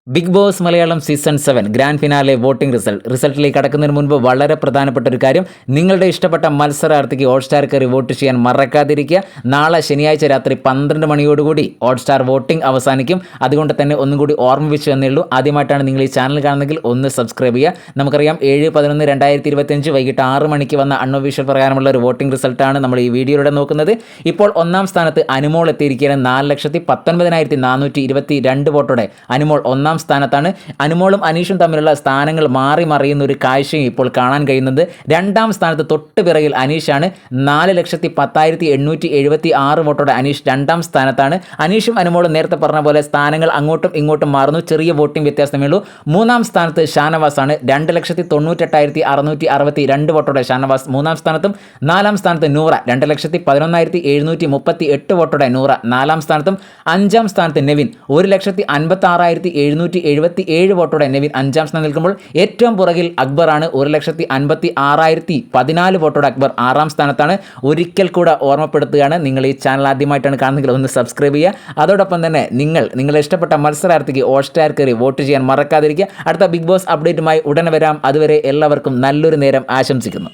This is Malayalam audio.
Big Boss Malayalam season 7 grand finale voting റിസൾട്ടിലേക്ക് കടക്കുന്നതിന് മുൻപ് വളരെ പ്രധാനപ്പെട്ട ഒരു കാര്യം, നിങ്ങളുടെ ഇഷ്ടപ്പെട്ട മത്സരാർത്ഥിക്ക് ഹോട്ട്സ്റ്റാർ കയറി വോട്ട് ചെയ്യാൻ മറക്കാതിരിക്കുക. നാളെ ശനിയാഴ്ച രാത്രി 12 മണിയോടുകൂടി ഹോട്ട്സ്റ്റാർ വോട്ടിംഗ് അവസാനിക്കും. അതുകൊണ്ട് തന്നെ ഒന്നും കൂടി ഓർമ്മിപ്പിച്ചു തന്നേ ഉള്ളൂ. ആദ്യമായിട്ടാണ് നിങ്ങൾ ഈ ചാനൽ കാണുന്നതെങ്കിൽ ഒന്ന് സബ്സ്ക്രൈബ് ചെയ്യുക. നമുക്കറിയാം 7/11/2025 വൈകിട്ട് 6 മണിക്ക് വന്ന അൺഒഫീഷ്യൽ പ്രകാരമുള്ള ഒരു വോട്ടിംഗ് റിസൾട്ടാണ് നമ്മൾ ഈ വീഡിയോയിലൂടെ നോക്കുന്നത്. ഇപ്പോൾ ഒന്നാം സ്ഥാനത്ത് അനുമോൾ എത്തിയിരിക്കുകയാണ്. 4,19,422 വോട്ടോടെ അനുമോൾ ഒന്നാം സ്ഥാനത്താണ്. അനുമോളും അനീഷും തമ്മിലുള്ള സ്ഥാനങ്ങൾ മാറി മറിയുന്ന ഒരു കാഴ്ചയും ഇപ്പോൾ കാണാൻ കഴിയുന്നത്. രണ്ടാം സ്ഥാനത്ത് തൊട്ട് പിറകിൽ അനീഷാണ്. 4,10,876 വോട്ടോടെ അനീഷ് രണ്ടാം സ്ഥാനത്താണ്. അനീഷും അനുമോളും നേരത്തെ പറഞ്ഞ പോലെ സ്ഥാനങ്ങൾ അങ്ങോട്ടും ഇങ്ങോട്ടും മാറുന്നു, ചെറിയ വോട്ടിംഗ് വ്യത്യാസമേ ഉള്ളൂ. മൂന്നാം സ്ഥാനത്ത് ഷാനവാസാണ്. 2,98,662 വോട്ടോടെ ഷാനവാസ് മൂന്നാം സ്ഥാനത്തും. നാലാം സ്ഥാനത്ത് നൂറ 2,11,738 വോട്ടോടെ നൂറ നാലാം സ്ഥാനത്തും. അഞ്ചാം സ്ഥാനത്ത് നെവിൻ 1,56,777 വോട്ടോടെ നെവിൻ അഞ്ചാം സ്ഥാനം നിൽക്കുമ്പോൾ ഏറ്റവും പുറകിൽ അക്ബറാണ്. 1,56,014 വോട്ടോടെ അക്ബർ ആറാം സ്ഥാനത്താണ്. ഒരിക്കൽ കൂടെ ഓർമ്മപ്പെടുത്തുകയാണ്, നിങ്ങൾ ഈ ചാനൽ ആദ്യമായിട്ടാണ് കാണുന്നതെങ്കിൽ ഒന്ന് സബ്സ്ക്രൈബ് ചെയ്യുക. അതോടൊപ്പം തന്നെ നിങ്ങളുടെ ഇഷ്ടപ്പെട്ട മത്സരാർത്ഥിക്ക് ഹോട്ട്സ്റ്റാർ കയറി വോട്ട് ചെയ്യാൻ മറക്കാതിരിക്കുക. അടുത്ത ബിഗ് ബോസ് അപ്ഡേറ്റുമായി ഉടനെ വരാം. അതുവരെ എല്ലാവർക്കും നല്ലൊരു നേരം ആശംസിക്കുന്നു.